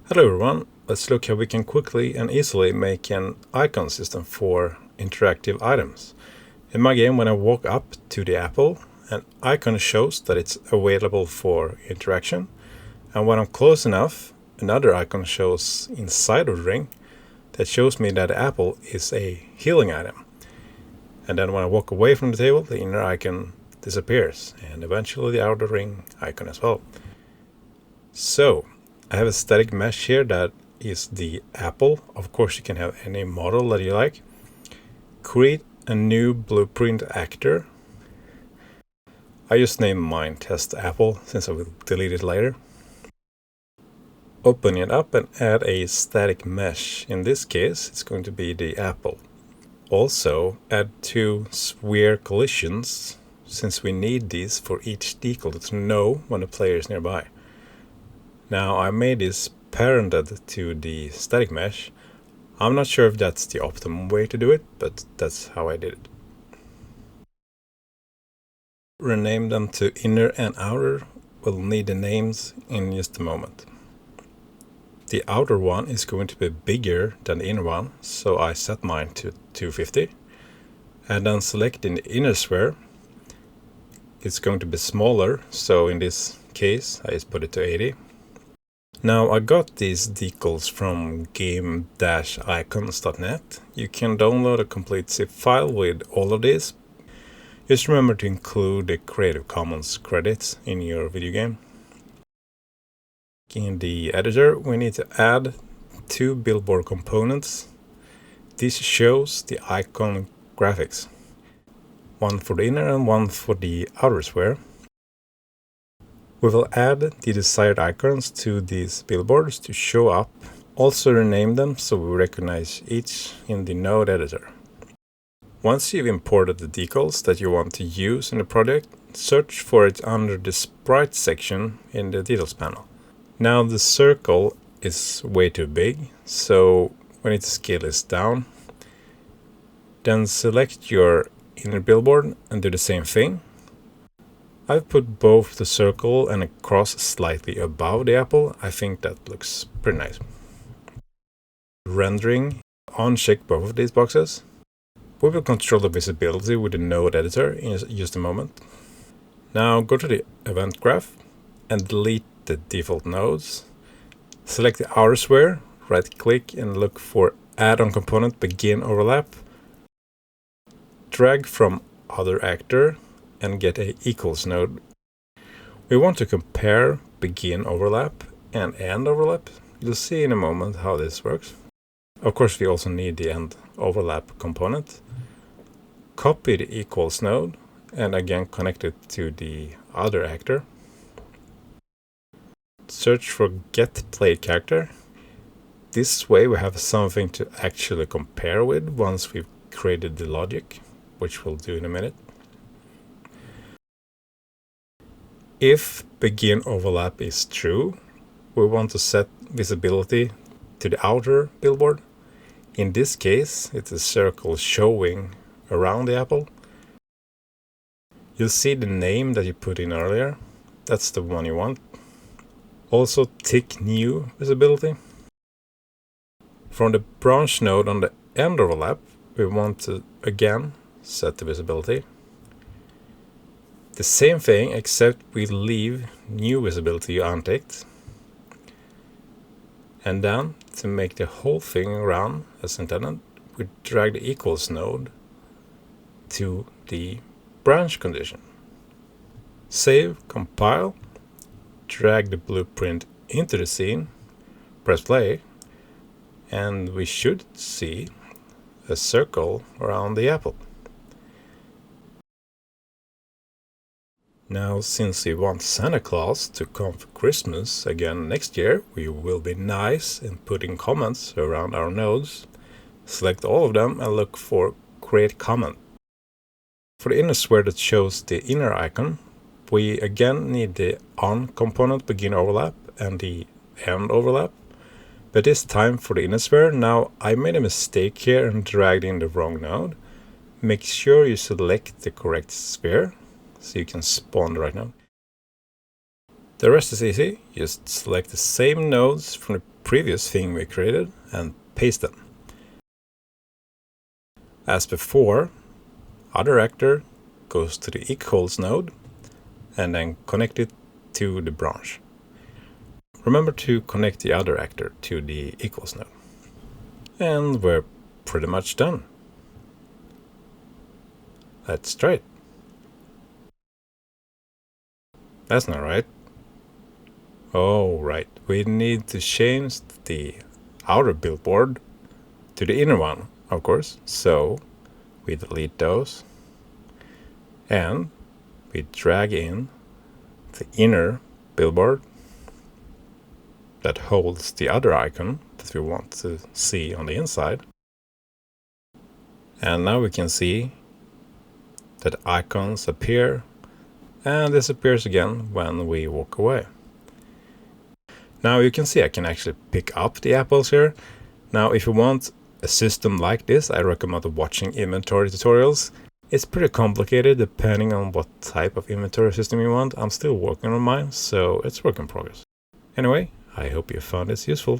Hello everyone, let's look how we can quickly and easily make an icon system for interactive items. In my game, when I walk up to the apple, an icon shows that it's available for interaction, and when I'm close enough, another icon shows inside of the ring that shows me that the apple is a healing item. And then when I walk away from the table, the inner icon disappears, and eventually the outer ring icon as well. So, I have a static mesh here that is the apple. Of course, you can have any model that you like. Create a new blueprint actor. I just named mine test apple since I will delete it later. Open it up and add a static mesh. In this case, it's going to be the apple. Also, add two sphere collisions since we need these for each decal to know when the player is nearby. Now I made this parented to the static mesh. I'm not sure if that's the optimum way to do it, but that's how I did it. Rename them to inner and outer. We'll need the names in just a moment. The outer one is going to be bigger than the inner one, so I set mine to 250. And then select in the inner sphere. It's going to be smaller, so in this case I just put it to 80. Now I got these decals from game-icons.net. You can download a complete zip file with all of these. Just remember to include the Creative Commons credits in your video game. In the editor, we need to add two billboard components. This shows the icon graphics. One for the inner and one for the outer sphere. We will add the desired icons to these billboards to show up. Also rename them so we recognize each in the node editor. Once you've imported the decals that you want to use in the project, search for it under the sprite section in the details panel. Now the circle is way too big, so we need to scale this down. Then select your inner billboard and do the same thing. I've put both the circle and a cross slightly above the apple. I think that looks pretty nice. Rendering, uncheck both of these boxes. We will control the visibility with the node editor in just a moment. Now go to the event graph and delete the default nodes. Select the outer sphere, right click and look for add-on component begin overlap. Drag from other actor and get a equals node. We want to compare begin overlap and end overlap. You'll see in a moment how this works. Of course, we also need the end overlap component. Copy the equals node and again connect it to the other actor. Search for get played character. This way we have something to actually compare with once we've created the logic, which we'll do in a minute. If begin overlap is true, we want to set visibility to the outer billboard. In this case, it's a circle showing around the apple. You'll see the name that you put in earlier. That's the one you want. Also tick new visibility. From the branch node on the end overlap, we want to again set the visibility. The same thing, except we leave new visibility unticked. And then, to make the whole thing run as intended, we drag the equals node to the branch condition. Save, compile, drag the blueprint into the scene, press play, and we should see a circle around the apple. Now, since we want Santa Claus to come for Christmas again next year, we will be nice in putting comments around our nodes. Select all of them and look for Create Comment. For the inner sphere that shows the inner icon, we again need the on component begin overlap and the end overlap. But this time for the inner sphere, now I made a mistake here and dragged in the wrong node. Make sure you select the correct sphere, so you can spawn the right node. The rest is easy. Just select the same nodes from the previous thing we created and paste them. As before, other actor goes to the equals node and then connect it to the branch. Remember to connect the other actor to the equals node. And we're pretty much done. Let's try it. That's not right. Oh, right. We need to change the outer billboard to the inner one, of course. So we delete those and we drag in the inner billboard that holds the other icon that we want to see on the inside. And now we can see that icons appear and disappears again when we walk away. Now you can see I can actually pick up the apples here. Now if you want a system like this, I recommend watching inventory tutorials. It's pretty complicated depending on what type of inventory system you want. I'm still working on mine, so it's work in progress. Anyway, I hope you found this useful.